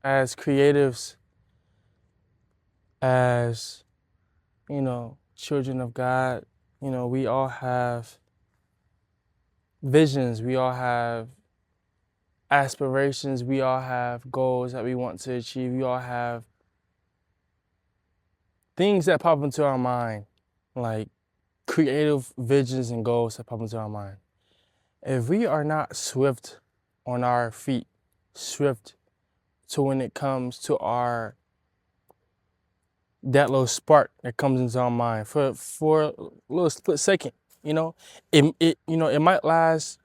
as creatives, as, children of God, we all have visions, we all have aspirations, we all have goals that we want to achieve, we all have things that pop into our mind, like creative visions and goals that pop into our mind. If we are not swift on our feet, swift to when it comes to that little spark that comes into our mind for a little split second, it might last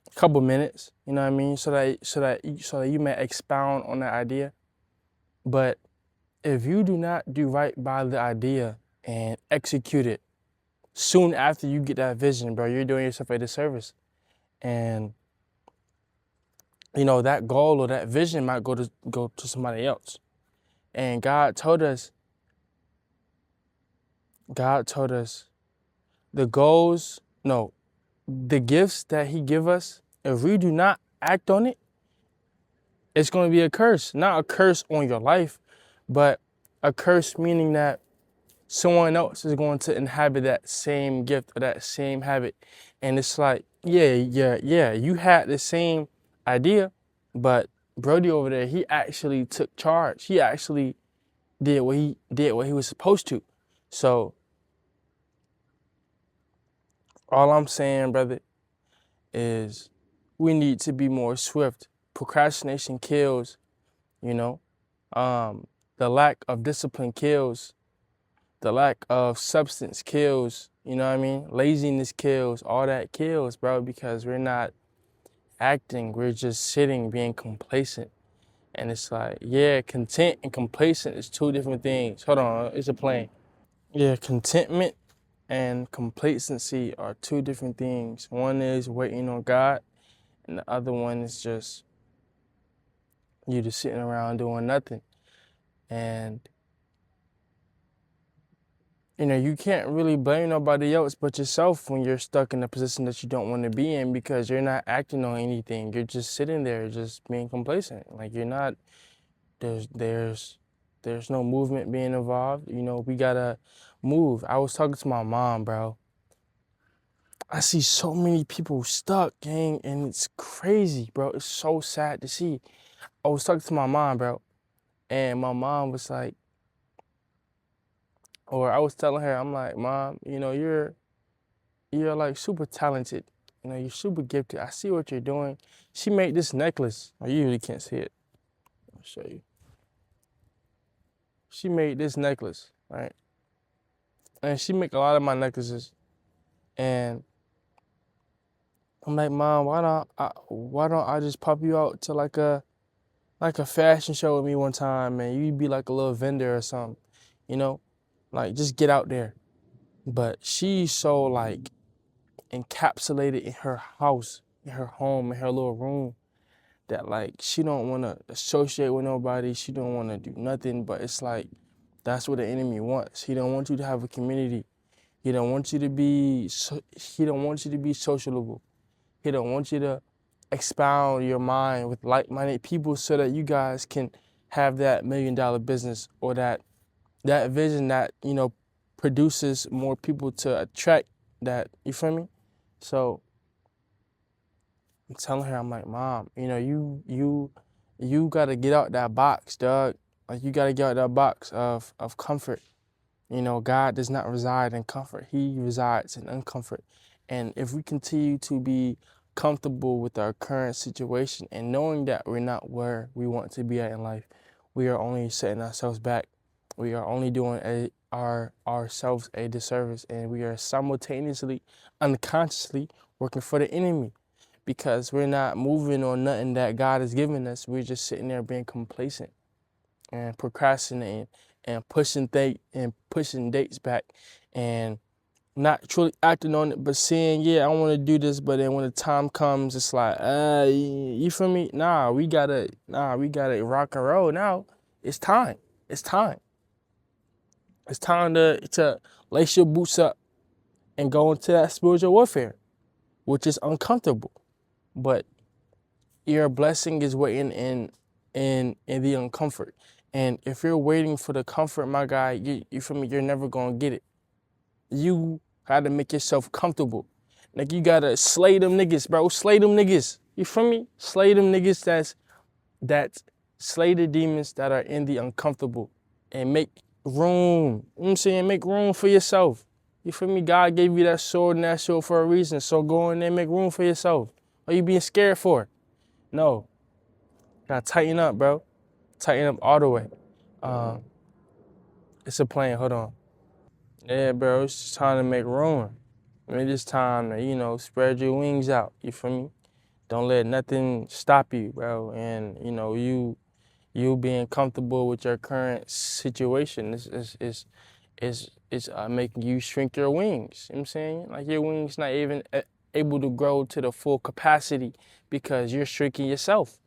a couple minutes, you know what I mean, so that you may expound on that idea. But if you do not do right by the idea and execute it soon after you get that vision, bro, you're doing yourself a disservice. And that goal or that vision might go to somebody else. And God told us the goals, no, the gifts that he give us, if we do not act on it, it's going to be a curse. Not a curse on your life, but a curse meaning that someone else is going to inhabit that same gift or that same habit. And it's like, yeah, you had the same idea, but Brody over there, he actually took charge. He actually did what he was supposed to. So all I'm saying, brother, is we need to be more swift. Procrastination kills, you know. The lack of discipline kills. The lack of substance kills, you know what I mean? Laziness kills, all that kills, bro, because we're not acting. We're just sitting, being complacent. And it's like, yeah, content and complacent is two different things. Hold on, it's a plane. Yeah, contentment and complacency are two different things. One is waiting on God, and the other one is just you just sitting around doing nothing. And you can't really blame nobody else but yourself when you're stuck in a position that you don't want to be in, because you're not acting on anything. You're just sitting there, just being complacent. Like you're not. There's no movement being involved. We gotta move. I was talking to my mom, bro. I see so many people stuck, gang, and it's crazy, bro. It's so sad to see. I was talking to my mom, bro, and my mom was like, or I was telling her, I'm like, Mom, you're like super talented. You're super gifted. I see what you're doing. She made this necklace. Oh, you really can't see it. I'll show you. She made this necklace, right? And she make a lot of my necklaces. And I'm like, Mom, why don't I just pop you out to like a fashion show with me one time, and you'd be like a little vendor or something, like just get out there. But she's so like encapsulated in her house, in her home, in her little room, that like she don't want to associate with nobody. She don't want to do nothing. But it's like that's what the enemy wants. He don't want you to have a community. He don't want you to be. He don't want you to be sociable. He don't want you to expound your mind with like-minded people so that you guys can have that $1 million business, or that vision that produces more people to attract that. You feel me? So I'm telling her, I'm like, Mom, you gotta get out that box, dog. Like you gotta get out that box of comfort. God does not reside in comfort. He resides in uncomfort. And if we continue to be comfortable with our current situation and knowing that we're not where we want to be at in life, we are only setting ourselves back. We are only doing ourselves a disservice, and we are simultaneously, unconsciously working for the enemy, because we're not moving on nothing that God has given us. We're just sitting there being complacent and procrastinating and pushing dates back, and not truly acting on it, but saying, yeah, I want to do this, but then when the time comes, it's like, you feel me? We gotta rock and roll now. It's time. It's time. It's time to lace your boots up and go into that spiritual warfare, which is uncomfortable. But your blessing is waiting in in the uncomfort. And if you're waiting for the comfort, my guy, you feel me, you're never gonna get it. You gotta make yourself comfortable. Like you gotta slay them niggas, bro. Slay them niggas. You feel me? Slay them niggas that's slay the demons that are in the uncomfortable and make room. You know what I'm saying? Make room for yourself. You feel me? God gave you that sword and that shield for a reason. So go in there and make room for yourself. What are you being scared for? No. Gotta tighten up, bro. Tighten up all the way. It's a plane. Hold on. Yeah, bro. It's just time to make room. I mean, it's time to, spread your wings out. You feel me? Don't let nothing stop you, bro. And, you being comfortable with your current situation is making you shrink your wings. You know what I'm saying? Like your wings not even able to grow to the full capacity because you're shrinking yourself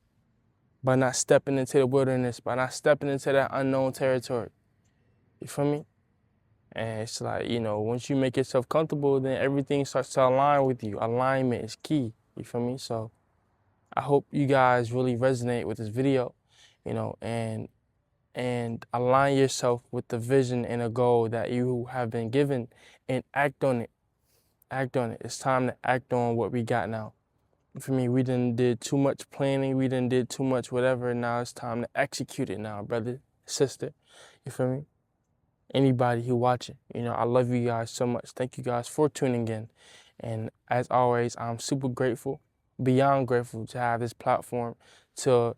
by not stepping into the wilderness, by not stepping into that unknown territory. You feel me? And it's like, once you make yourself comfortable, then everything starts to align with you. Alignment is key. You feel me? So I hope you guys really resonate with this video, and align yourself with the vision and a goal that you have been given and act on it. Act on it. It's time to act on what we got now. For me, we done did too much planning. We done did too much whatever. Now it's time to execute it now, brother, sister. You feel me? Anybody who watching, I love you guys so much. Thank you guys for tuning in. And as always, I'm super grateful, beyond grateful to have this platform to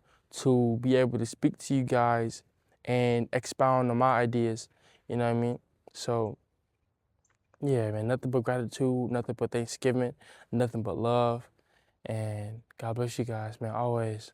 be able to speak to you guys and expound on my ideas. You know what I mean? So yeah, man, nothing but gratitude, nothing but Thanksgiving, nothing but love. And God bless you guys, man, always.